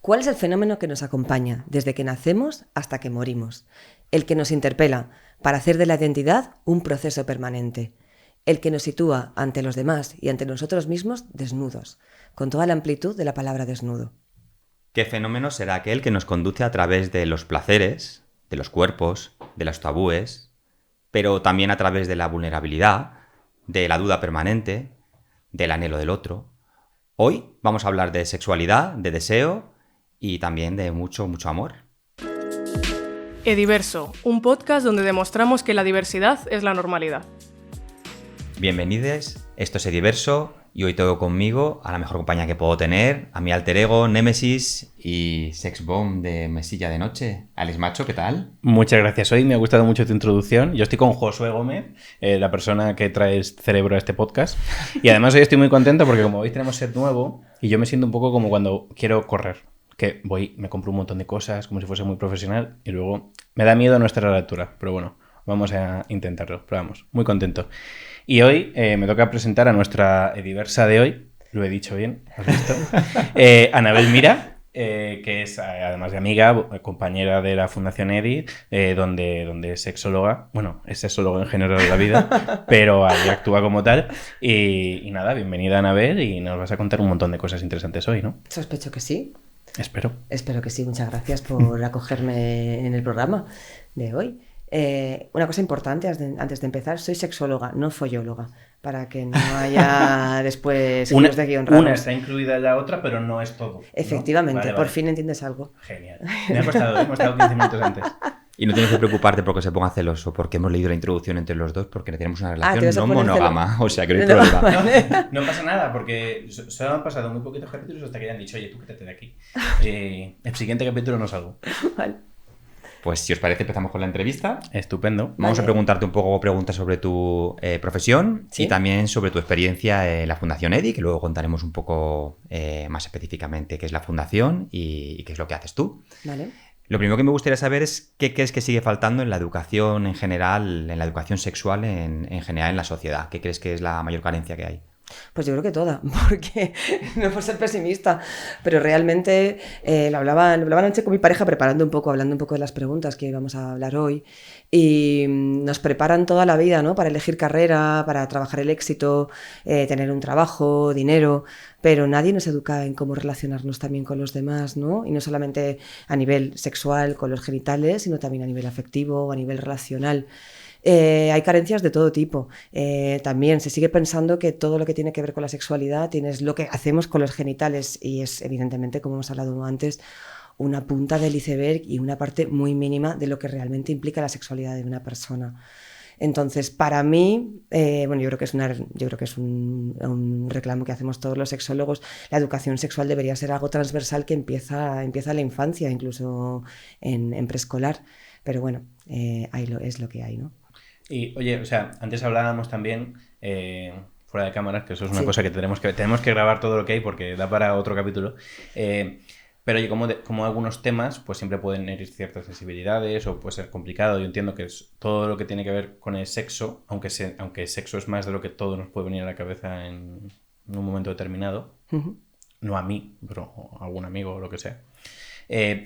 ¿Cuál es el fenómeno que nos acompaña desde que nacemos hasta que morimos? El que nos interpela para hacer de la identidad un proceso permanente. El que nos sitúa ante los demás y ante nosotros mismos desnudos, con toda la amplitud de la palabra desnudo. ¿Qué fenómeno será aquel que nos conduce a través de los placeres, de los cuerpos, de los tabúes, pero también a través de la vulnerabilidad, de la duda permanente, del anhelo del otro? Hoy vamos a hablar de sexualidad, de deseo y también de mucho, mucho amor. Ediverso, un podcast donde demostramos que la diversidad es la normalidad. Bienvenidos, esto es Ediverso y hoy tengo conmigo a la mejor compañía que puedo tener, a mi alter ego, Némesis y sexbomb de mesilla de noche. Alex Macho, ¿qué tal? Muchas gracias. Hoy me ha gustado mucho tu introducción. Yo estoy con Josué Gómez, la persona que trae cerebro a este podcast. Y además hoy estoy muy contento porque como veis tenemos set nuevo y yo me siento un poco como cuando quiero correr. Que voy, me compro un montón de cosas como si fuese muy profesional y luego me da miedo no estar a la altura. Pero bueno, vamos a intentarlo. Pero vamos, muy contento. Y hoy me toca presentar a nuestra Ediversa de hoy. Lo he dicho bien, ¿has visto? Anabel Mira, que es además de amiga, compañera de la Fundación EDI, donde es sexóloga. Bueno, es sexóloga en general de la vida, pero ahí actúa como tal. Y nada, bienvenida Anabel y nos vas a contar un montón de cosas interesantes hoy, ¿no? Sospecho que sí. Espero que sí. Muchas gracias por acogerme en el programa de hoy. Una cosa importante antes de empezar, soy sexóloga, no follóloga, para que no haya después giros de guión raros. Una está incluida en la otra, pero no es todo, ¿no? Efectivamente, por fin entiendes algo. Genial. Me ha costado, hemos estado 15 minutos antes. Y no tienes que preocuparte porque se ponga celoso, porque hemos leído la introducción entre los dos, porque tenemos una relación no monógama, o sea que no hay problema. No pasa nada, porque solo han pasado muy poquitos capítulos hasta que ya han dicho, oye, tú quítate de aquí. El siguiente capítulo no salgo. Vale. Pues si os parece empezamos con la entrevista. Estupendo. Vamos a preguntarte un poco preguntas sobre tu profesión, ¿sí? Y también sobre tu experiencia en la Fundación EDI, que luego contaremos un poco más específicamente qué es la fundación y qué es lo que haces tú. Vale. Lo primero que me gustaría saber es qué crees que sigue faltando en la educación en general, en la educación sexual en general en la sociedad. ¿Qué crees que es la mayor carencia que hay? Pues yo creo que toda, porque no por ser pesimista, pero realmente lo hablaba anoche con mi pareja hablando un poco de las preguntas que íbamos a hablar hoy, y nos preparan toda la vida, ¿no? Para elegir carrera, para trabajar el éxito, tener un trabajo, dinero, pero nadie nos educa en cómo relacionarnos también con los demás, ¿no? Y no solamente a nivel sexual, con los genitales, sino también a nivel afectivo o a nivel relacional. Hay carencias de todo tipo. También se sigue pensando que todo lo que tiene que ver con la sexualidad es lo que hacemos con los genitales y es evidentemente, como hemos hablado antes, una punta del iceberg y una parte muy mínima de lo que realmente implica la sexualidad de una persona. Entonces, para mí, yo creo que es un reclamo que hacemos todos los sexólogos. La educación sexual debería ser algo transversal que empieza en la infancia, incluso en preescolar. Pero bueno, es lo que hay, ¿no? Y oye, o sea, antes hablábamos también fuera de cámaras, que eso es una sí. cosa que tenemos que grabar todo lo que hay porque da para otro capítulo. Pero oye, como algunos temas, pues siempre pueden herir ciertas sensibilidades o puede ser complicado. Yo entiendo que es todo lo que tiene que ver con el sexo, aunque el sexo es más de lo que todo nos puede venir a la cabeza en un momento determinado. Uh-huh. No a mí, pero a algún amigo o lo que sea.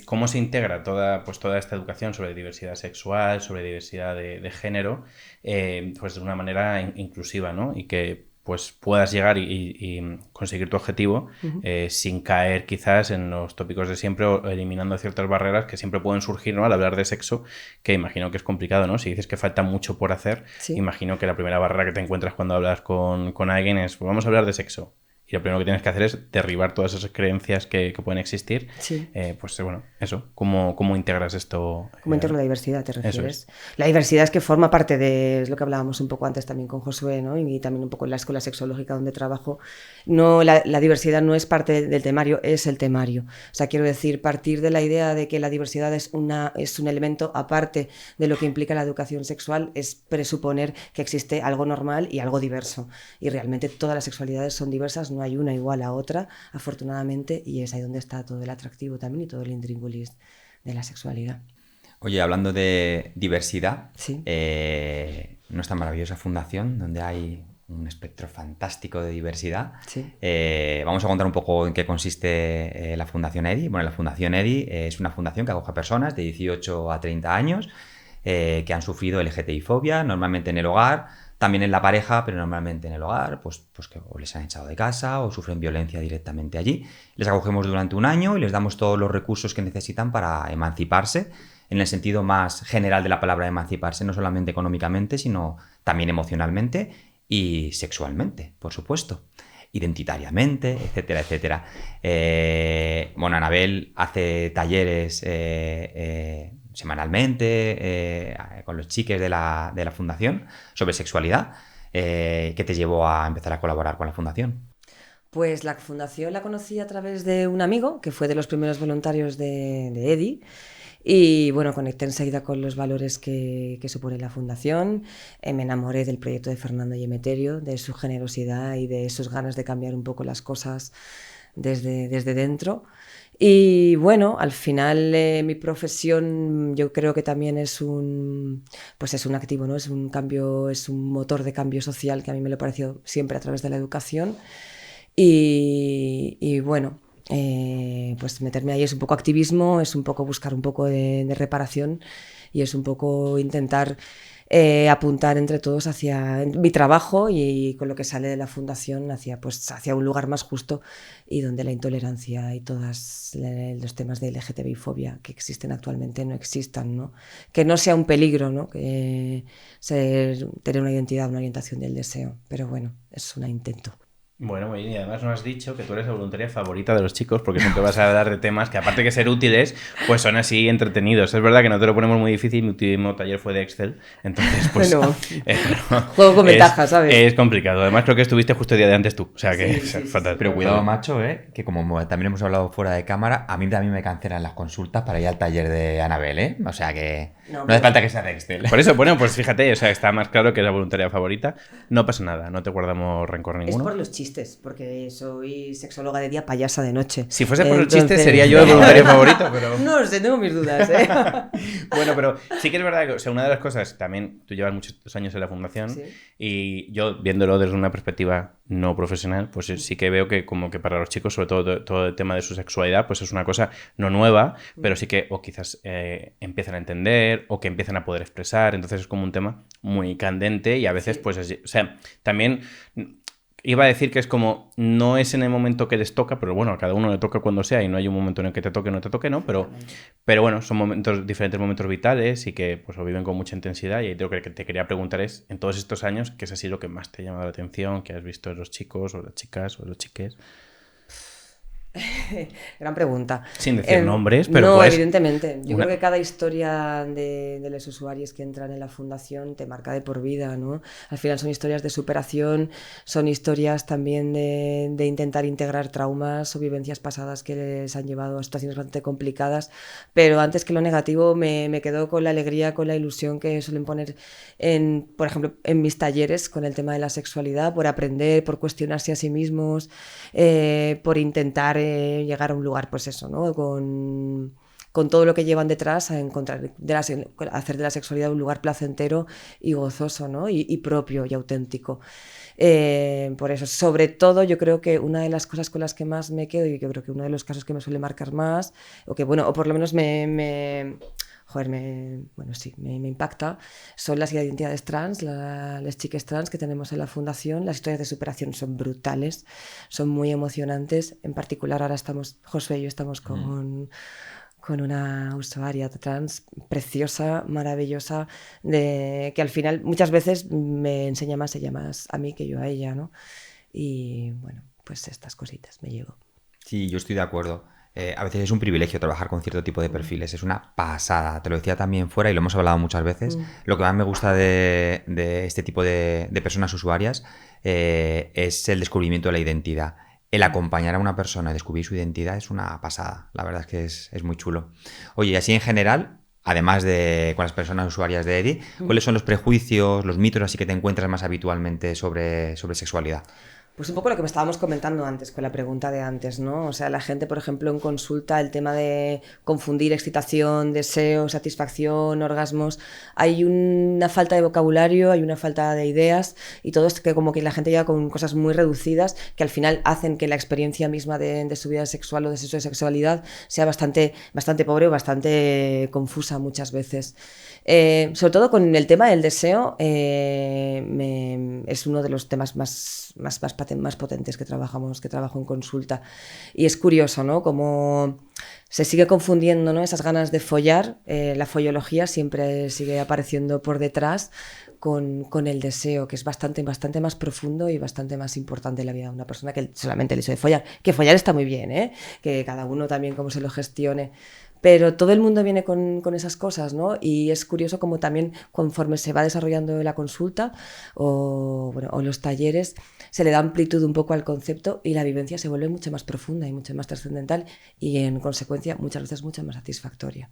¿Cómo se integra toda esta educación sobre diversidad sexual, sobre diversidad de género, pues de una manera inclusiva, ¿no? Y que pues puedas llegar y conseguir tu objetivo uh-huh. Sin caer quizás en los tópicos de siempre o eliminando ciertas barreras que siempre pueden surgir, ¿no? Al hablar de sexo, que imagino que es complicado, ¿no? Si dices que falta mucho por hacer, sí. Imagino que la primera barrera que te encuentras cuando hablas con alguien es, pues vamos a hablar de sexo. Y lo primero que tienes que hacer es derribar todas esas creencias que pueden existir. Sí. Pues bueno, eso. ¿Cómo integras esto? ¿Cómo integro la diversidad, te refieres? Es. La diversidad es que forma parte de lo que hablábamos un poco antes también con Josué, ¿no? Y también un poco en la escuela sexológica donde trabajo. No, la diversidad no es parte del temario, es el temario. O sea, quiero decir, partir de la idea de que la diversidad es un elemento aparte de lo que implica la educación sexual es presuponer que existe algo normal y algo diverso. Y realmente todas las sexualidades son diversas, no hay una igual a otra, afortunadamente, y es ahí donde está todo el atractivo también y todo el intríngulis de la sexualidad. Oye, hablando de diversidad, sí. Nuestra maravillosa fundación, donde hay un espectro fantástico de diversidad. Sí. Vamos a contar un poco en qué consiste la Fundación EDI. Bueno, la Fundación EDI es una fundación que acoge a personas de 18 a 30 años que han sufrido LGTBI-fobia, normalmente en el hogar, también en la pareja, pero normalmente en el hogar, pues que o les han echado de casa o sufren violencia directamente allí. Les acogemos durante un año y les damos todos los recursos que necesitan para emanciparse, en el sentido más general de la palabra emanciparse, no solamente económicamente, sino también emocionalmente y sexualmente, por supuesto, identitariamente, etcétera, etcétera. Bueno, Anabel hace talleres semanalmente con los chiques de la fundación sobre sexualidad. ¿Qué te llevó a empezar a colaborar con la fundación? Pues la fundación la conocí a través de un amigo que fue de los primeros voluntarios de EDI. Y bueno, conecté enseguida con los valores que supone la fundación. Me enamoré del proyecto de Fernando y Emeterio, de su generosidad y de sus ganas de cambiar un poco las cosas desde dentro. Y bueno, al final mi profesión yo creo que también es un activo, ¿no? Es un cambio, es un motor de cambio social que a mí me lo pareció siempre a través de la educación. Y bueno, pues meterme ahí es un poco activismo, es un poco buscar un poco de reparación y es un poco intentar apuntar entre todos hacia mi trabajo y con lo que sale de la fundación hacia un lugar más justo y donde la intolerancia y todos los temas de LGTBI-fobia que existen actualmente no existan, ¿no? Que no sea un peligro, ¿no? Que tener una identidad, una orientación del deseo, pero bueno, es un intento. Bueno, muy bien, y además nos has dicho que tú eres la voluntaria favorita de los chicos porque siempre vas a hablar de temas que aparte que ser útiles, pues son así entretenidos. Es verdad que no te lo ponemos muy difícil, mi último taller fue de Excel, entonces pues... Bueno, juego con ventaja, ¿sabes? Es complicado, además creo que estuviste justo el día de antes tú, o sea que Sí. fatal. Pero cuidado, macho, que como también hemos hablado fuera de cámara, a mí también me cancelan las consultas para ir al taller de Anabel, ¿eh? O sea que no hace falta que sea de Excel. Por eso, bueno, pues fíjate, o sea, está más claro que es la voluntaria favorita. No pasa nada, no te guardamos rencor ninguno. Es por los chistes, porque soy sexóloga de día, payasa de noche. Si fuese por los chistes sería yo el voluntario favorito, pero... No sé, tengo mis dudas, ¿eh? Bueno, pero sí que es verdad que, o sea, una de las cosas, también tú llevas muchos años en la fundación, Sí. y yo viéndolo desde una perspectiva no profesional, pues sí que veo que como que para los chicos, sobre todo el tema de su sexualidad, pues es una cosa no nueva, pero sí que o quizás empiezan a entender o que empiezan a poder expresar, entonces es como un tema muy candente y a veces Sí. pues, o sea, también... Iba a decir que es como, no es en el momento que les toca, pero bueno, a cada uno le toca cuando sea y no hay un momento en el que te toque o no te toque, ¿no? Pero bueno, son diferentes momentos vitales y que pues lo viven con mucha intensidad y lo que te quería preguntar es, en todos estos años, ¿qué es así lo que más te ha llamado la atención, que has visto en los chicos o las chicas o los chiques? Gran pregunta. Sin decir nombres, pero no, pues... evidentemente. Yo creo que cada historia de los usuarios que entran en la fundación te marca de por vida, ¿no? Al final son historias de superación, son historias también de intentar integrar traumas o vivencias pasadas que les han llevado a situaciones bastante complicadas, pero antes que lo negativo me quedo con la alegría, con la ilusión que suelen poner por ejemplo, en mis talleres con el tema de la sexualidad, por aprender, por cuestionarse a sí mismos, por intentar llegar a un lugar, pues eso, ¿no? Con todo lo que llevan detrás a encontrar, hacer de la sexualidad un lugar placentero y gozoso, ¿no? Y propio y auténtico. Por eso, sobre todo, yo creo que una de las cosas con las que más me quedo y yo creo que uno de los casos que me suele marcar más, o que bueno, o por lo menos me impacta, son las identidades trans, las chicas trans que tenemos en la fundación. Las historias de superación son brutales, son muy emocionantes. En particular ahora Josué y yo estamos con una usuaria trans preciosa, maravillosa, que al final muchas veces me enseña más, ella más a mí que yo a ella, ¿no? Y bueno, pues estas cositas me llevo. Sí, yo estoy de acuerdo. A veces es un privilegio trabajar con cierto tipo de perfiles, es una pasada, te lo decía también fuera y lo hemos hablado muchas veces. Lo que más me gusta de este tipo de personas usuarias es el descubrimiento de la identidad. El acompañar a una persona a descubrir su identidad es una pasada, la verdad es que es muy chulo. Oye, y así en general, además de con las personas usuarias de EDI, ¿cuáles son los prejuicios, los mitos así que te encuentras más habitualmente sobre sexualidad? Pues un poco lo que me estábamos comentando antes, con la pregunta de antes, ¿no? O sea, la gente, por ejemplo, en consulta, el tema de confundir excitación, deseo, satisfacción, orgasmos, hay una falta de vocabulario, hay una falta de ideas y todo es que como que la gente llega con cosas muy reducidas que al final hacen que la experiencia misma de su vida sexual o de su sexualidad sea bastante pobre o bastante confusa muchas veces. Sobre todo con el tema del deseo, es uno de los temas más potentes que trabajo en consulta. Y es curioso, ¿no? Como se sigue confundiendo, ¿no? Esas ganas de follar, la follología siempre sigue apareciendo por detrás con el deseo, que es bastante más profundo y bastante más importante en la vida de una persona que solamente el hecho de follar. Que follar está muy bien, ¿eh? Que cada uno también cómo se lo gestione. Pero todo el mundo viene con esas cosas, ¿no? Y es curioso como también conforme se va desarrollando la consulta o los talleres, se le da amplitud un poco al concepto y la vivencia se vuelve mucho más profunda y mucho más trascendental y en consecuencia muchas veces mucho más satisfactoria.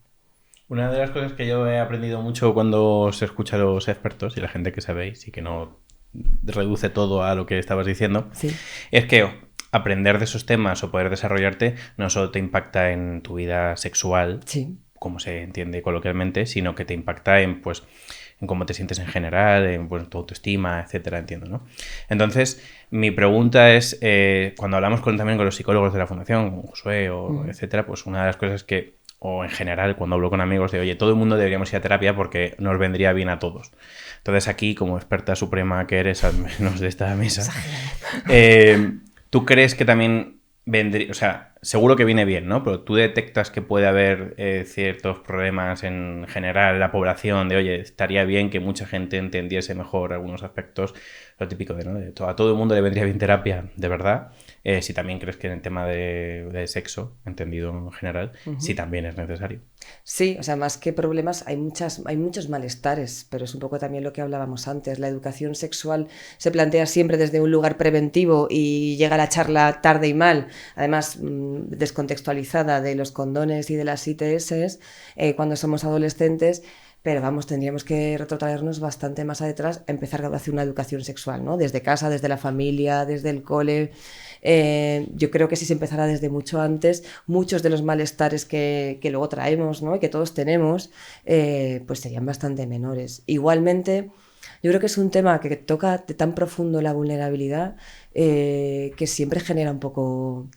Una de las cosas que yo he aprendido mucho cuando se escucha a los expertos y la gente que sabéis y que no reduce todo a lo que estabas diciendo, sí, es que aprender de esos temas o poder desarrollarte no solo te impacta en tu vida sexual, sí, como se entiende coloquialmente, sino que te impacta en, pues, en cómo te sientes en general, en pues, tu autoestima, etcétera, entiendo, ¿no? Entonces, mi pregunta es, cuando hablamos también con los psicólogos de la Fundación, con Josué, etcétera, pues una de las cosas que, o en general, cuando hablo con amigos, de, oye, todo el mundo deberíamos ir a terapia porque nos vendría bien a todos. Entonces, aquí, como experta suprema que eres, al menos de esta mesa, ¿tú crees que también vendría, o sea, seguro que viene bien, ¿no? Pero tú detectas que puede haber ciertos problemas en general en la población de, oye, estaría bien que mucha gente entendiese mejor algunos aspectos, lo típico de, ¿no? A todo el mundo le vendría bien terapia, de verdad. Si también crees que en el tema de sexo, entendido en general, sí también es necesario. Sí, o sea, más que problemas, hay muchos malestares, pero es un poco también lo que hablábamos antes. La educación sexual se plantea siempre desde un lugar preventivo y llega la charla tarde y mal, además descontextualizada de los condones y de las ITS cuando somos adolescentes. Pero vamos, tendríamos que retrotraernos bastante más atrás, empezar a hacer una educación sexual, ¿no? Desde casa, desde la familia, desde el cole. Yo creo que si se empezara desde mucho antes, muchos de los malestares que luego traemos, ¿no? Y que todos tenemos, pues serían bastante menores. Igualmente, yo creo que es un tema que toca de tan profundo la vulnerabilidad que siempre genera un poco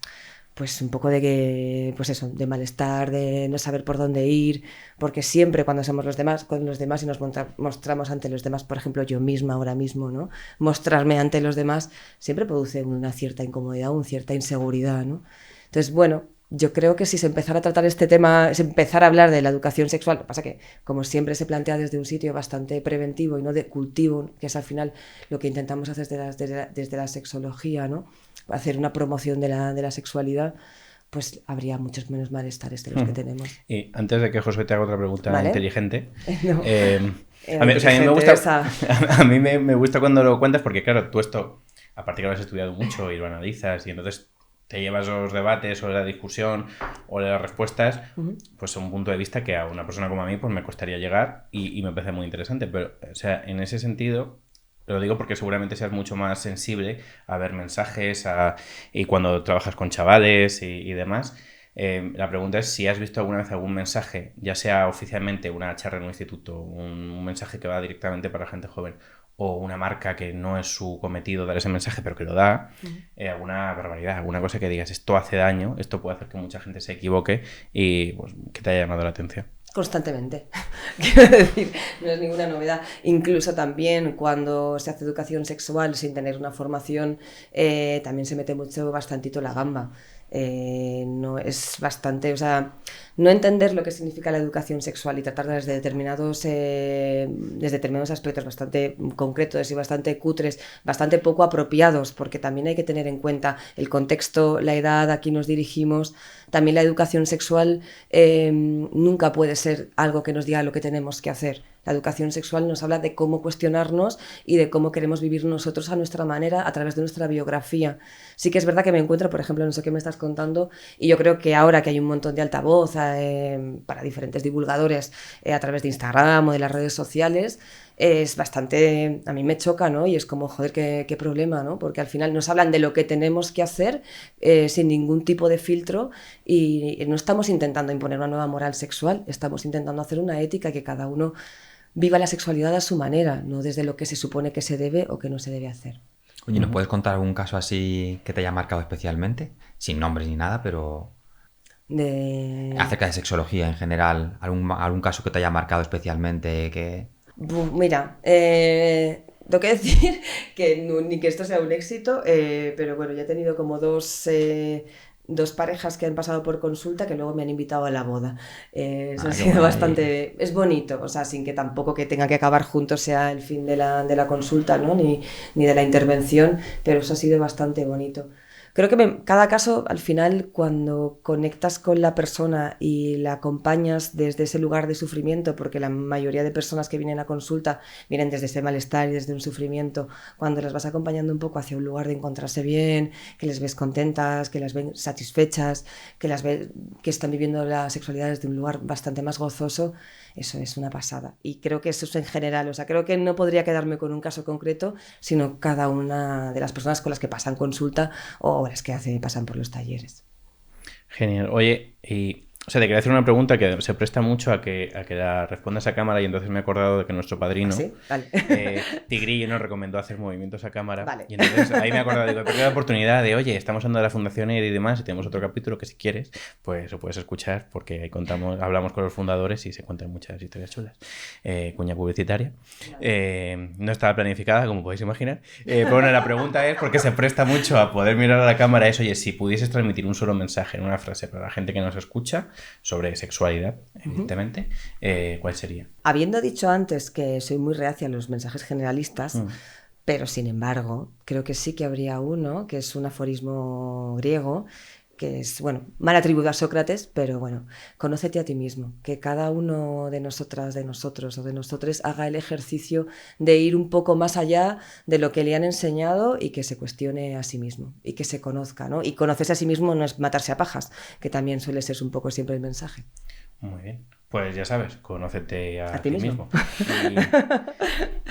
de malestar, de no saber por dónde ir, porque siempre cuando somos con los demás y nos mostramos ante los demás, por ejemplo, yo misma ahora mismo, ¿no? Mostrarme ante los demás siempre produce una cierta incomodidad, una cierta inseguridad, ¿no? Entonces, bueno, yo creo que si se empezara a tratar este tema, se empezara a hablar de la educación sexual, lo que pasa que, como siempre se plantea desde un sitio bastante preventivo y no de cultivo, que es al final lo que intentamos hacer desde la sexología, ¿no? Hacer una promoción de la sexualidad, pues habría muchos menos malestares de los que tenemos. Y antes de que Josué te haga otra pregunta inteligente, No. A mí me gusta cuando lo cuentas porque, claro, tú esto, aparte que lo has estudiado mucho y lo analizas y entonces te llevas los debates o la discusión o las respuestas, pues a un punto de vista que a una persona como a mí pues me costaría llegar y me parece muy interesante. Pero, o sea, en ese sentido, lo digo porque seguramente seas mucho más sensible a ver mensajes y cuando trabajas con chavales y demás. La pregunta es si has visto alguna vez algún mensaje, ya sea oficialmente una charla en un instituto, un mensaje que va directamente para gente joven, o una marca que no es su cometido dar ese mensaje, pero que lo da, alguna barbaridad, alguna cosa que digas, esto hace daño, esto puede hacer que mucha gente se equivoque y pues, que te haya llamado la atención. Constantemente, quiero decir, no es ninguna novedad. Incluso también cuando se hace educación sexual sin tener una formación, también se mete bastantito la gamba. No es bastante, o sea, no entender lo que significa la educación sexual y tratarla desde determinados aspectos bastante concretos y bastante cutres, bastante poco apropiados, porque también hay que tener en cuenta el contexto, la edad, a quién nos dirigimos. También la educación sexual nunca puede ser algo que nos diga lo que tenemos que hacer. La educación sexual nos habla de cómo cuestionarnos y de cómo queremos vivir nosotros a nuestra manera, a través de nuestra biografía. Sí que es verdad que me encuentro, por ejemplo, en eso que me estás contando, y yo creo que ahora que hay un montón de altavoz para diferentes divulgadores a través de Instagram o de las redes sociales, es bastante, a mí me choca, ¿no? Y es como, joder, qué problema, ¿no? Porque al final nos hablan de lo que tenemos que hacer sin ningún tipo de filtro y no estamos intentando imponer una nueva moral sexual, estamos intentando hacer una ética que cada uno viva la sexualidad a su manera, no desde lo que se supone que se debe o que no se debe hacer. Oye, ¿nos puedes contar algún caso así que te haya marcado especialmente? Sin nombres ni nada, pero acerca de sexología en general, algún caso que te haya marcado especialmente que... Mira, tengo que decir que ni que esto sea un éxito, pero bueno, ya he tenido como dos parejas que han pasado por consulta que luego me han invitado a la boda. Eso ha sido bastante... Es bonito, o sea, sin que tampoco que tenga que acabar juntos sea el fin de la consulta, ¿no? Ni de la intervención, pero eso ha sido bastante bonito. Creo que cada caso, al final, cuando conectas con la persona y la acompañas desde ese lugar de sufrimiento, porque la mayoría de personas que vienen a consulta vienen desde ese malestar y desde un sufrimiento, cuando las vas acompañando un poco hacia un lugar de encontrarse bien, que les ves contentas, que las ven satisfechas, que las ves que están viviendo la sexualidad desde un lugar bastante más gozoso, eso es una pasada. Y creo que eso es en general, o sea, creo que no podría quedarme con un caso concreto, sino cada una de las personas con las que pasan consulta o las que pasan por los talleres. Genial. Oye, o sea, te quería hacer una pregunta que se presta mucho a que la respondas a cámara y entonces me he acordado de que nuestro padrino, ¿Sí? Vale. Tigrillo, nos recomendó hacer movimientos a cámara. Vale. Y entonces ahí me he acordado, digo, he perdido la oportunidad de, oye, estamos hablando de la Fundación EIR y demás y tenemos otro capítulo que si quieres, pues lo puedes escuchar porque ahí hablamos con los fundadores y se cuentan muchas historias chulas. Cuña publicitaria. No estaba planificada, como podéis imaginar. Pero bueno, la pregunta es, porque se presta mucho a poder mirar a la cámara, es, oye, si pudieses transmitir un solo mensaje en una frase para la gente que nos escucha, sobre sexualidad, evidentemente, ¿cuál sería? Habiendo dicho antes que soy muy reacia a los mensajes generalistas, pero sin embargo, creo que sí que habría uno, que es un aforismo griego, que es, bueno, mal atribuido a Sócrates, pero bueno, conócete a ti mismo, que cada uno de nosotras, de nosotros o de nosotres haga el ejercicio de ir un poco más allá de lo que le han enseñado y que se cuestione a sí mismo y que se conozca, ¿no? Y conocerse a sí mismo no es matarse a pajas, que también suele ser un poco siempre el mensaje. Muy bien. Pues ya sabes, conócete a ti mismo.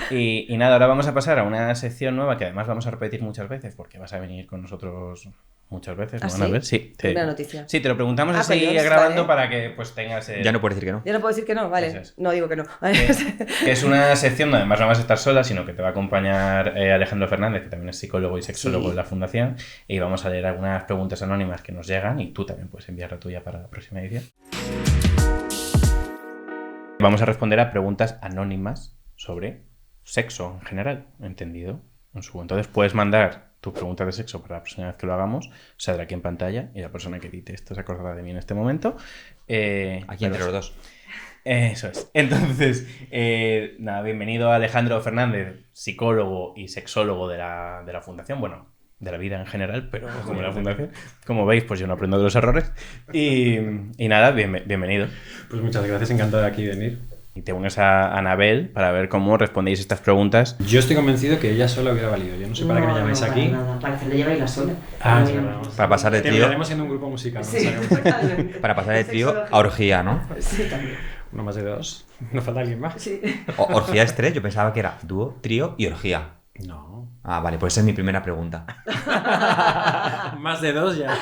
Y nada, ahora vamos a pasar a una sección nueva que además vamos a repetir muchas veces porque vas a venir con nosotros muchas veces. ¿No van a ver? Sí. Buena noticia. Sí, te lo preguntamos así pues grabando vale. para que pues tengas... Ya no puedes decir que no. Yo no puedo decir que no, vale. Eso es. No digo que no. Que es una sección donde además no vas a estar sola, sino que te va a acompañar Alejandro Fernández, que también es psicólogo y sexólogo de la Fundación, y vamos a leer algunas preguntas anónimas que nos llegan y tú también puedes enviar la tuya para la próxima edición. Vamos a responder a preguntas anónimas sobre sexo en general, entendido. Entonces puedes mandar tus preguntas de sexo para la próxima vez que lo hagamos, saldrá aquí en pantalla y la persona que edite esto se acordará de mí en este momento. Aquí entre los dos. Eso es. Entonces, nada, bienvenido Alejandro Fernández, psicólogo y sexólogo de la Fundación. Bueno, de la vida en general, pero como la Fundación. Como veis, pues yo no aprendo de los errores. Y nada, bienvenido. Pues muchas gracias, encantado de aquí venir. Y te unes a Anabel para ver cómo respondéis estas preguntas. Yo estoy convencido que ella sola hubiera valido. Yo no sé para qué me llamáis aquí. Nada. Para hacerle llevar la sola. Sí, vamos. Para pasar de trío. Terminaremos siendo un grupo musical. ¿No? Sí, totalmente. Para pasar de trío a orgía, ¿no? Sí, también. Uno más de dos. No falta alguien más. Sí. Orgía es 3, yo pensaba que era dúo, trío y orgía. No. Ah, vale, pues esa es mi primera pregunta. Más de dos ya.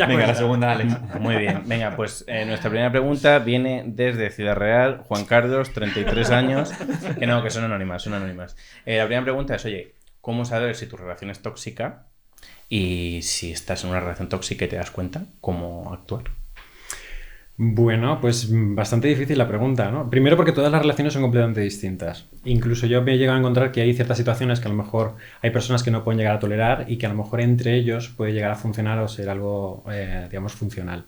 Venga, la segunda, Alex. Muy bien. Venga, pues nuestra primera pregunta viene desde Ciudad Real. Juan Carlos, 33 años. Que son anónimas, La primera pregunta es, oye, ¿cómo saber si tu relación es tóxica? Y si estás en una relación tóxica y te das cuenta, ¿cómo actuar? Bueno, pues bastante difícil la pregunta, ¿no? Primero porque todas las relaciones son completamente distintas. Incluso yo me he llegado a encontrar que hay ciertas situaciones que a lo mejor hay personas que no pueden llegar a tolerar y que a lo mejor entre ellos puede llegar a funcionar o ser algo, digamos, funcional.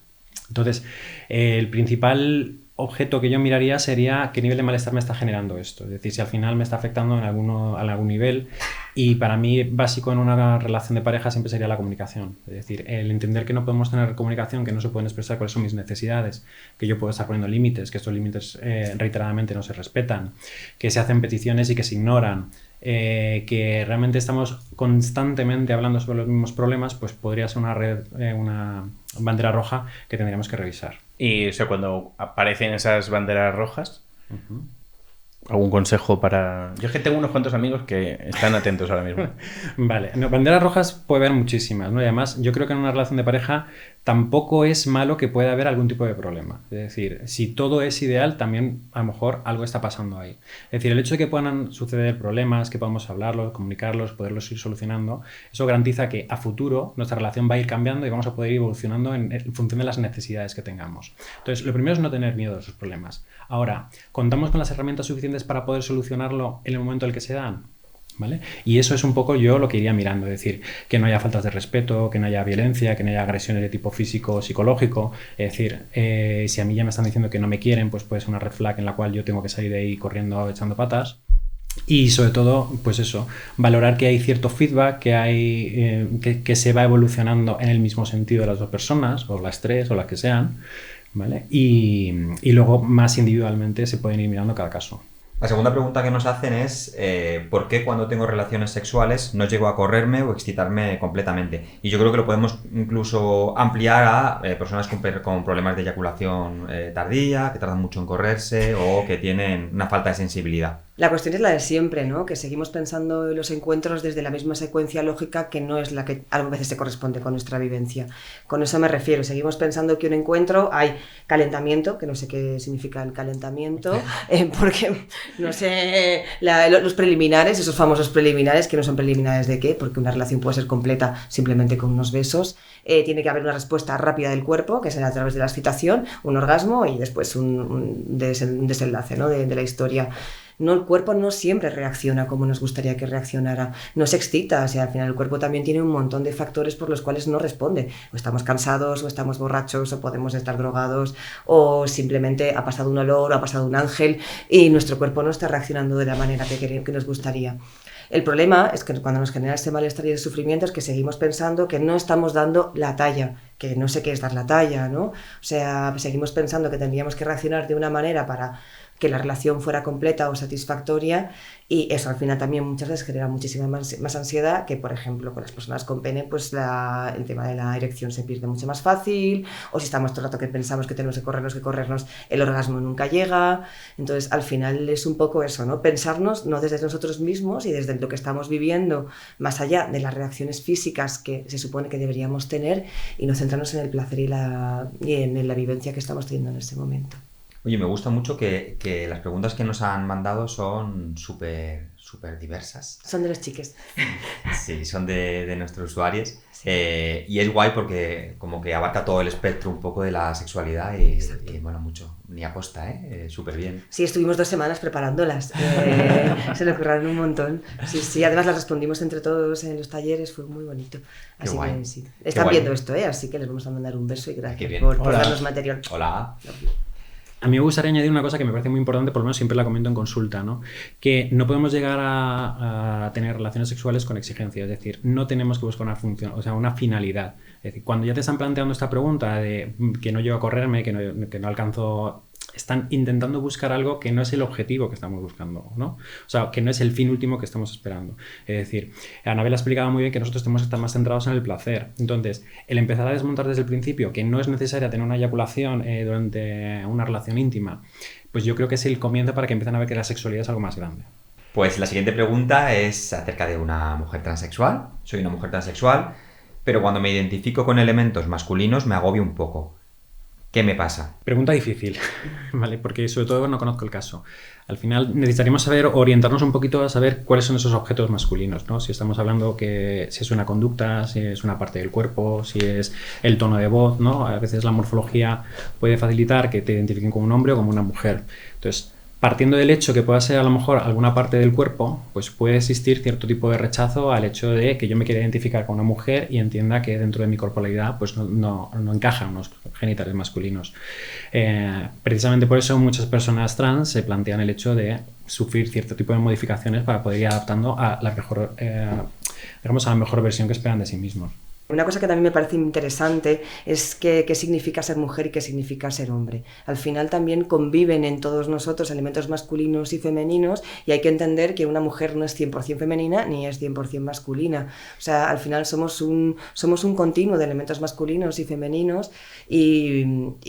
Entonces, el principal objeto que yo miraría sería qué nivel de malestar me está generando esto. Es decir, si al final me está afectando en algún nivel. Y para mí, básico en una relación de pareja siempre sería la comunicación. Es decir, el entender que no podemos tener comunicación, que no se pueden expresar cuáles son mis necesidades, que yo puedo estar poniendo límites, que estos límites reiteradamente no se respetan, que se hacen peticiones y que se ignoran, que realmente estamos constantemente hablando sobre los mismos problemas, pues podría ser una bandera roja que tendríamos que revisar. Y cuando aparecen esas banderas rojas, ¿Algún consejo para...? Yo es que tengo unos cuantos amigos que están atentos ahora mismo. Vale, no, banderas rojas puede haber muchísimas, ¿no? Y además, yo creo que en una relación de pareja tampoco es malo que pueda haber algún tipo de problema. Es decir, si todo es ideal, también a lo mejor algo está pasando ahí. Es decir, el hecho de que puedan suceder problemas, que podamos hablarlos, comunicarlos, poderlos ir solucionando, eso garantiza que a futuro nuestra relación va a ir cambiando y vamos a poder ir evolucionando en función de las necesidades que tengamos. Entonces, lo primero es no tener miedo a esos problemas. Ahora, ¿contamos con las herramientas suficientes para poder solucionarlo en el momento en el que se dan? ¿Vale? Y eso es un poco yo lo que iría mirando, es decir, que no haya faltas de respeto, que no haya violencia, que no haya agresiones de tipo físico o psicológico. Es decir, si a mí ya me están diciendo que no me quieren, pues puede ser una red flag en la cual yo tengo que salir de ahí corriendo echando patas. Y sobre todo, pues eso, valorar que hay cierto feedback, que hay que se va evolucionando en el mismo sentido de las dos personas, o las tres, o las que sean, ¿vale? Y luego más individualmente se pueden ir mirando cada caso. La segunda pregunta que nos hacen es ¿por qué cuando tengo relaciones sexuales no llego a correrme o excitarme completamente? Y yo creo que lo podemos incluso ampliar a personas con problemas de eyaculación tardía, que tardan mucho en correrse o que tienen una falta de sensibilidad. La cuestión es la de siempre, ¿no? Que seguimos pensando en los encuentros desde la misma secuencia lógica que no es la que a veces se corresponde con nuestra vivencia. Con eso me refiero. Seguimos pensando que un encuentro hay calentamiento, que no sé qué significa el calentamiento, porque, no sé, los preliminares, esos famosos preliminares, que no son preliminares de qué, porque una relación puede ser completa simplemente con unos besos. Tiene que haber una respuesta rápida del cuerpo, que será a través de la excitación, un orgasmo y después un desenlace, ¿no? de la historia. No, el cuerpo no siempre reacciona como nos gustaría que reaccionara, no se excita, o sea, al final el cuerpo también tiene un montón de factores por los cuales no responde, o estamos cansados, o estamos borrachos, o podemos estar drogados, o simplemente ha pasado un olor, o ha pasado un ángel, y nuestro cuerpo no está reaccionando de la manera que nos gustaría. El problema es que cuando nos genera ese malestar y ese sufrimiento es que seguimos pensando que no estamos dando la talla, que no sé qué es dar la talla, ¿no? O sea, seguimos pensando que tendríamos que reaccionar de una manera para que la relación fuera completa o satisfactoria, y eso al final también muchas veces genera muchísima más ansiedad, que por ejemplo con las personas con pene pues el tema de la erección se pierde mucho más fácil, o si estamos todo el rato que pensamos que tenemos que corrernos, el orgasmo nunca llega. Entonces al final es un poco eso, ¿no? Pensarnos no desde nosotros mismos y desde lo que estamos viviendo, más allá de las reacciones físicas que se supone que deberíamos tener, y no centrarnos en el placer y en la vivencia que estamos teniendo en ese momento. Oye, me gusta mucho que las preguntas que nos han mandado son súper diversas. Son de los chiques. Sí, son de nuestros usuarios. Sí. Y es guay porque como que abarca todo el espectro un poco de la sexualidad y mola mucho. Ni aposta, súper bien. Sí, estuvimos 2 semanas preparándolas. Se nos ocurrieron un montón. Sí, además las respondimos entre todos en los talleres, fue muy bonito. Así que sí. Están viendo esto, así que les vamos a mandar un beso y gracias por darnos material. Hola. A mí me gustaría añadir una cosa que me parece muy importante, por lo menos siempre la comento en consulta, ¿no? Que no podemos llegar a tener relaciones sexuales con exigencia, es decir, no tenemos que buscar una función, o sea, una finalidad. Es decir, cuando ya te están planteando esta pregunta de que no llego a correrme, que no alcanzo, están intentando buscar algo que no es el objetivo que estamos buscando, ¿no? O sea, que no es el fin último que estamos esperando. Es decir, Anabel ha explicado muy bien que nosotros tenemos que estar más centrados en el placer. Entonces, el empezar a desmontar desde el principio que no es necesaria tener una eyaculación durante una relación íntima, pues yo creo que es el comienzo para que empiecen a ver que la sexualidad es algo más grande. Pues la siguiente pregunta es acerca de una mujer transexual. Soy una mujer transexual, pero cuando me identifico con elementos masculinos me agobio un poco. ¿Qué me pasa? Pregunta difícil, ¿vale? Porque sobre todo no conozco el caso. Al final necesitaríamos orientarnos un poquito a saber cuáles son esos objetos masculinos, ¿no? Si estamos hablando que si es una conducta, si es una parte del cuerpo, si es el tono de voz, ¿no? A veces la morfología puede facilitar que te identifiquen como un hombre o como una mujer. Entonces, partiendo del hecho que pueda ser a lo mejor alguna parte del cuerpo, pues puede existir cierto tipo de rechazo al hecho de que yo me quiera identificar con una mujer y entienda que dentro de mi corporalidad pues no encajan unos genitales masculinos. Precisamente por eso muchas personas trans se plantean el hecho de sufrir cierto tipo de modificaciones para poder ir adaptando a la mejor, a la mejor versión que esperan de sí mismos. Una cosa que también me parece interesante es qué significa ser mujer y qué significa ser hombre. Al final también conviven en todos nosotros elementos masculinos y femeninos, y hay que entender que una mujer no es 100% femenina ni es 100% masculina. O sea, al final somos un continuo de elementos masculinos y femeninos, y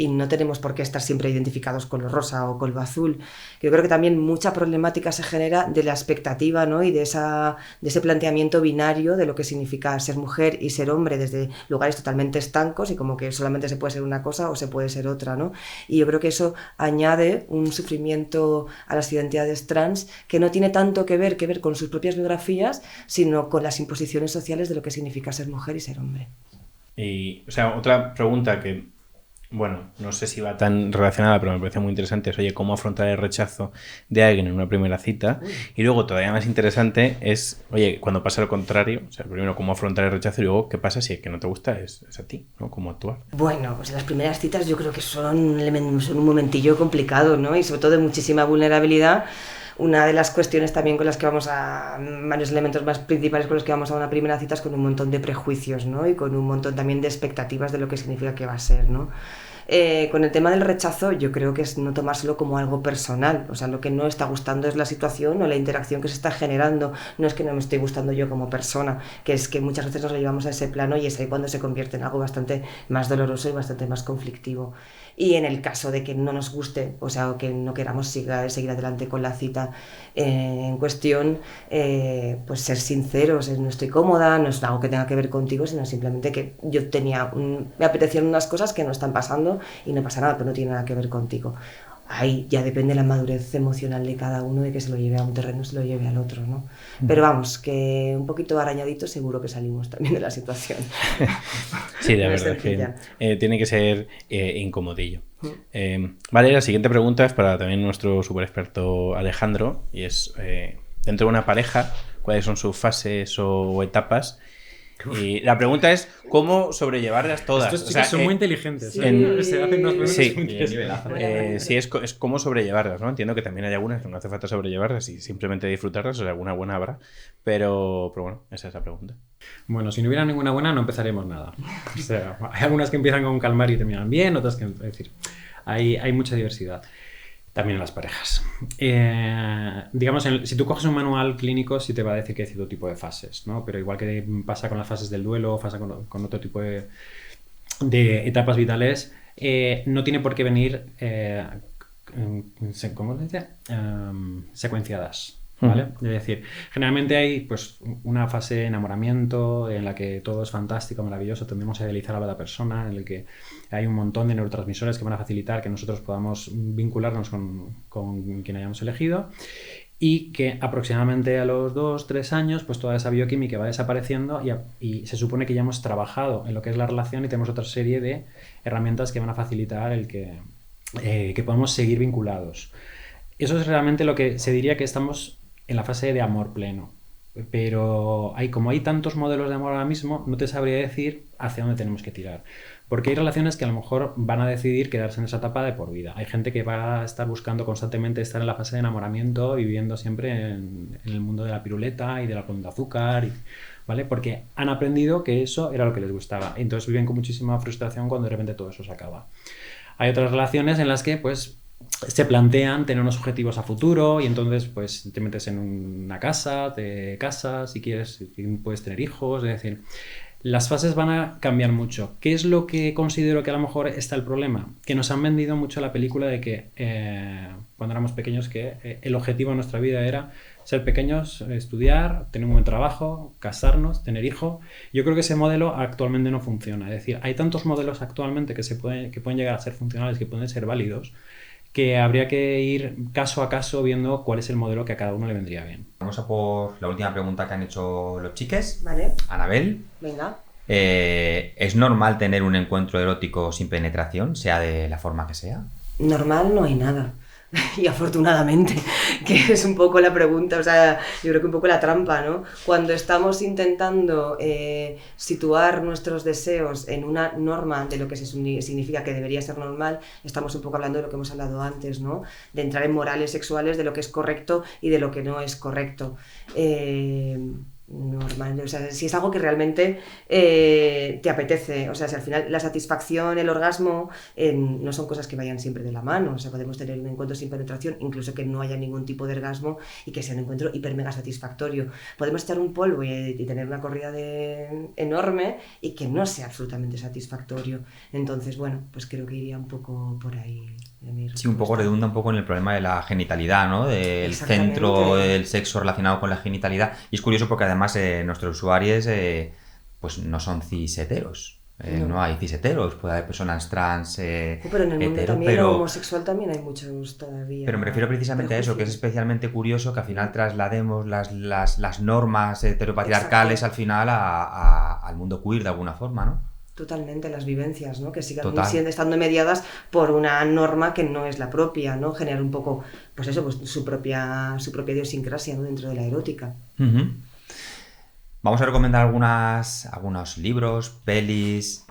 no tenemos por qué estar siempre identificados con lo rosa o con lo azul. Yo creo que también mucha problemática se genera de la expectativa, ¿no? Y de ese planteamiento binario de lo que significa ser mujer y ser hombre, desde lugares totalmente estancos y como que solamente se puede ser una cosa o se puede ser otra, ¿no? Y yo creo que eso añade un sufrimiento a las identidades trans que no tiene tanto que ver con sus propias biografías, sino con las imposiciones sociales de lo que significa ser mujer y ser hombre. Y, o sea, otra pregunta que, bueno, no sé si va tan relacionada, pero me parece muy interesante, es, oye, ¿cómo afrontar el rechazo de alguien en una primera cita? Y luego, todavía más interesante es, oye, cuando pasa lo contrario, o sea, primero, ¿cómo afrontar el rechazo? Y luego, ¿qué pasa si el que no te gusta es a ti, ¿no? ¿Cómo actuar? Bueno, pues las primeras citas yo creo que son un momentillo complicado, ¿no? Y sobre todo de muchísima vulnerabilidad. Una de las cuestiones también con las que varios elementos más principales con los que vamos a una primera cita es con un montón de prejuicios, ¿no? Y con un montón también de expectativas de lo que significa que va a ser, ¿no? Con el tema del rechazo, yo creo que es no tomárselo como algo personal. O sea, lo que no está gustando es la situación o la interacción que se está generando. No es que no me estoy gustando yo como persona, que es que muchas veces nos lo llevamos a ese plano y es ahí cuando se convierte en algo bastante más doloroso y bastante más conflictivo. Y en el caso de que no nos guste, o sea, o que no queramos seguir adelante con la cita en cuestión, pues ser sinceros, no estoy cómoda, no es algo que tenga que ver contigo, sino simplemente que yo me apetecían unas cosas que no están pasando y no pasa nada, pero no tiene nada que ver contigo. Ahí ya depende la madurez emocional de cada uno, de que se lo lleve a un terreno, se lo lleve al otro, ¿no? Pero vamos, que un poquito arañadito seguro que salimos también de la situación. Sí, la verdad es que tiene que ser incomodillo. Vale, la siguiente pregunta es para también nuestro super experto Alejandro, y es, dentro de una pareja, ¿cuáles son sus fases o etapas? Y la pregunta es cómo sobrellevarlas todas. Estos chicos son muy inteligentes. Sí. Se hacen unas preguntas Sí. muy interesantes. Sí, es cómo sobrellevarlas, ¿no? Entiendo que también hay algunas que no hace falta sobrellevarlas y simplemente disfrutarlas, o sea, alguna buena habrá. Pero bueno, esa es la pregunta. Bueno, si no hubiera ninguna buena, no empezaremos nada. O sea, hay algunas que empiezan con calmar y terminan bien, otras que... Es decir, hay mucha diversidad. También en las parejas. Digamos, si tú coges un manual clínico, sí te va a decir que hay cierto tipo de fases, ¿no? Pero igual que pasa con las fases del duelo, pasa con otro tipo de etapas vitales, no tiene por qué venir, ¿cómo se dice? Secuenciadas. ¿Vale? Es decir, generalmente hay pues una fase de enamoramiento en la que todo es fantástico, maravilloso, tendemos a idealizar a la persona, en el que hay un montón de neurotransmisores que van a facilitar que nosotros podamos vincularnos con quien hayamos elegido, y que aproximadamente a los 2-3 años pues toda esa bioquímica va desapareciendo y se supone que ya hemos trabajado en lo que es la relación y tenemos otra serie de herramientas que van a facilitar el que podamos seguir vinculados. Eso es realmente lo que se diría que estamos en la fase de amor pleno, pero como hay tantos modelos de amor ahora mismo, no te sabría decir hacia dónde tenemos que tirar, porque hay relaciones que a lo mejor van a decidir quedarse en esa etapa de por vida. Hay gente que va a estar buscando constantemente estar en la fase de enamoramiento, viviendo siempre en el mundo de la piruleta y del algodón de azúcar, ¿vale? Porque han aprendido que eso era lo que les gustaba, entonces viven con muchísima frustración cuando de repente todo eso se acaba. Hay otras relaciones en las que pues se plantean tener unos objetivos a futuro y entonces pues te metes en una casa, te casas, si quieres puedes tener hijos, es decir, las fases van a cambiar mucho. ¿Qué es lo que considero que a lo mejor está el problema? Que nos han vendido mucho la película de que cuando éramos pequeños que el objetivo de nuestra vida era ser pequeños, estudiar, tener un buen trabajo, casarnos, tener hijos. Yo creo que ese modelo actualmente no funciona. Es decir, hay tantos modelos actualmente que pueden llegar a ser funcionales, que pueden ser válidos, que habría que ir caso a caso viendo cuál es el modelo que a cada uno le vendría bien. Vamos a por la última pregunta que han hecho los chiques. Vale. Anabel. Venga. ¿Es normal tener un encuentro erótico sin penetración, sea de la forma que sea? Normal no hay nada. Y afortunadamente, que es un poco la pregunta, o sea, yo creo que un poco la trampa, ¿no? Cuando estamos intentando situar nuestros deseos en una norma de lo que significa que debería ser normal, estamos un poco hablando de lo que hemos hablado antes, ¿no? De entrar en morales sexuales, de lo que es correcto y de lo que no es correcto. normal, o sea, si es algo que realmente te apetece, o sea, si al final la satisfacción, el orgasmo no son cosas que vayan siempre de la mano, o sea, podemos tener un encuentro sin penetración, incluso que no haya ningún tipo de orgasmo y que sea un encuentro hiper mega satisfactorio. Podemos echar un polvo y tener una corrida enorme y que no sea absolutamente satisfactorio. Entonces, bueno, pues creo que iría un poco por ahí. Sí, un poco redunda un poco en el problema de la genitalidad, ¿no? Del Exactamente. centro del sexo relacionado con la genitalidad. Y es curioso porque además nuestros usuarios pues no son cis-heteros. No hay cis-heteros, puede haber personas trans, pero en el mundo hetero, también pero... homosexual también hay muchos todavía. Pero me refiero precisamente a eso, que es especialmente curioso que al final traslademos las normas heteropatriarcales Exacto. al final al mundo queer de alguna forma, ¿no? Totalmente, las vivencias, ¿no? Que sigan Total. estando mediadas por una norma que no es la propia, ¿no? Generar un poco, pues eso, pues su propia idiosincrasia, ¿no? Dentro de la erótica. Uh-huh. Vamos a recomendar algunos libros, pelis,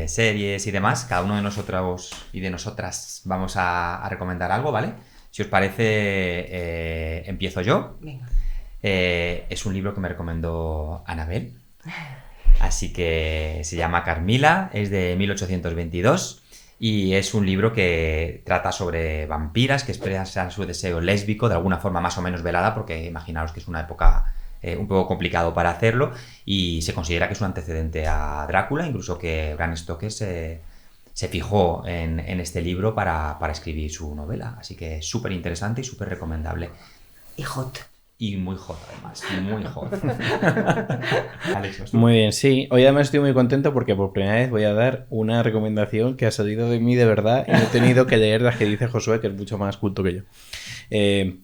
series y demás. Cada uno de nosotros y de nosotras vamos a recomendar algo, ¿vale? Si os parece, empiezo yo. Venga. Es un libro que me recomendó Anabel. Así que se llama Carmila, es de 1822 y es un libro que trata sobre vampiras que expresan su deseo lésbico de alguna forma más o menos velada, porque imaginaos que es una época un poco complicado para hacerlo y se considera que es un antecedente a Drácula, incluso que Bram Stoker se fijó en este libro para escribir su novela. Así que es súper interesante y súper recomendable. Y hot. Y muy hot, además. Muy hot. Alex, Muy bien, sí. Hoy además estoy muy contento porque por primera vez voy a dar una recomendación que ha salido de mí de verdad y no he tenido que leer las que dice Josué, que es mucho más culto que yo.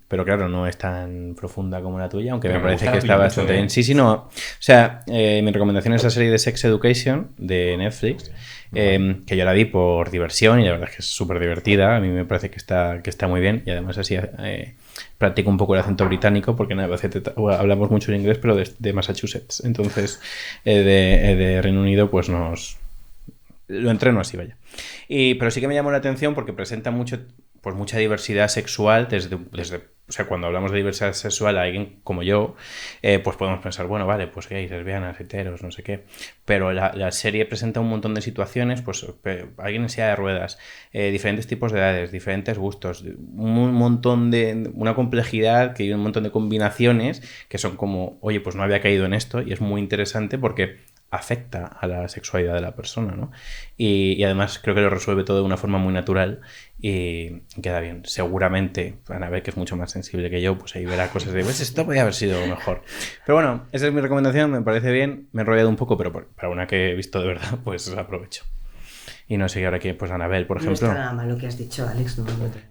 Pero claro, no es tan profunda como la tuya, aunque Pero me me parece gusta que la está tuya bastante mucho, bien. Sí, no. O sea, mi recomendación es la serie de Sex Education de Netflix, que yo la vi por diversión y la verdad es que es súper divertida. A mí me parece que está muy bien y además así practico un poco el acento británico porque en Albacete hablamos mucho en inglés, pero de Massachusetts. Entonces, de Reino Unido, pues lo entreno así, vaya. Pero sí que me llamó la atención porque presenta mucha diversidad sexual desde o sea, cuando hablamos de diversidad sexual a alguien como yo, pues podemos pensar, bueno, vale, pues gays, lesbianas, heteros, no sé qué. Pero la serie presenta un montón de situaciones, pues alguien en silla de ruedas, diferentes tipos de edades, diferentes gustos, una complejidad que hay un montón de combinaciones que son como, oye, pues no había caído en esto y es muy interesante porque afecta a la sexualidad de la persona, ¿no? Y además creo que lo resuelve todo de una forma muy natural y queda bien. Seguramente Anabel, que es mucho más sensible que yo, pues ahí verá cosas de, pues esto podría haber sido mejor. Pero bueno, esa es mi recomendación, me parece bien, me he enrollado un poco, pero para una que he visto de verdad, pues aprovecho. Y no sé, ahora que, pues Anabel, por ejemplo. No está nada mal lo que has dicho, Alex.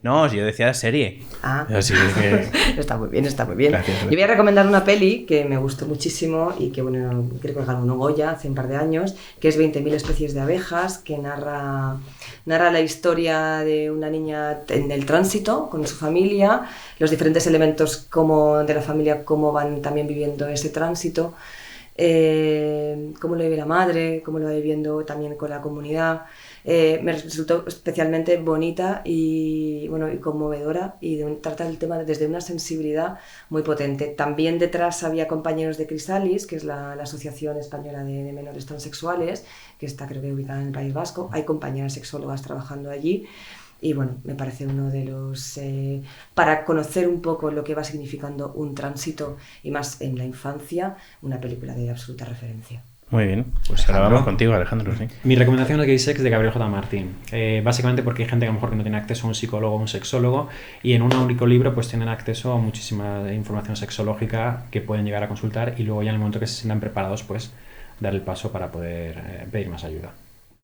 No, si yo decía serie. Ah, así que... Está muy bien, está muy bien. Gracias. Yo voy a recomendar una peli que me gustó muchísimo y que, bueno, creo que ganó un Goya hace un par de años, que es 20.000 especies de abejas, que narra la historia de una niña en el tránsito con su familia, los diferentes elementos de la familia, cómo van también viviendo ese tránsito, cómo lo vive la madre, cómo lo va viviendo también con la comunidad. Me resultó especialmente bonita y conmovedora y trata el tema desde una sensibilidad muy potente. También detrás había compañeros de Crisalis, que es la Asociación Española de Menores Transexuales, que está creo que ubicada en el País Vasco. Hay compañeras sexólogas trabajando allí y bueno, me parece uno de los... para conocer un poco lo que va significando un tránsito y más en la infancia, una película de absoluta referencia. Muy bien, pues ahora vamos contigo, Alejandro. Sí. Mi recomendación es Gay Sex de Gabriel J. Martín. Básicamente porque hay gente que a lo mejor que no tiene acceso a un psicólogo o un sexólogo y en un único libro pues tienen acceso a muchísima información sexológica que pueden llegar a consultar y luego ya en el momento que se sientan preparados pues dar el paso para poder pedir más ayuda.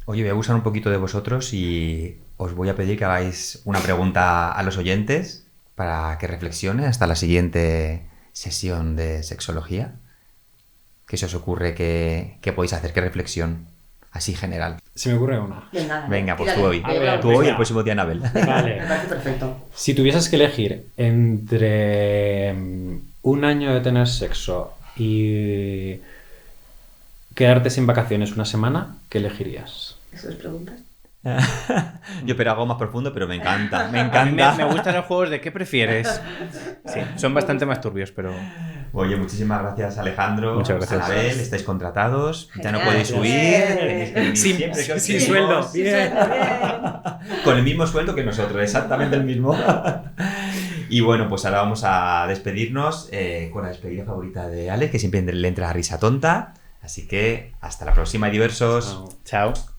Oye, voy a abusar un poquito de vosotros y os voy a pedir que hagáis una pregunta a los oyentes para que reflexionen hasta la siguiente sesión de sexología. ¿Qué se os ocurre que podéis hacer? ¿Qué reflexión así general? Se me ocurre una. Venga, pues tú hoy. Tú venga. hoy y el próximo día, Anabel. Vale. Me parece perfecto. Si tuvieses que elegir entre un año de tener sexo y quedarte sin vacaciones una semana, ¿qué elegirías? ¿Eso es preguntas? Yo espero algo más profundo, pero me encanta. Me A mí encanta. me gustan los juegos de ¿qué prefieres? Sí, son bastante más turbios, pero... Oye, muchísimas gracias, Alejandro. Muchas gracias. Anabel, estáis contratados. Ya no Genial. podéis huir. Bien. Tenéis que venir Sin- siempre que os sin queremos. sueldo. Bien. Con el mismo sueldo que nosotros, exactamente el mismo. Y bueno, pues ahora vamos a despedirnos con la despedida favorita de Ale, que siempre le entra la risa tonta. Así que hasta la próxima, diversos. Chao. Chao.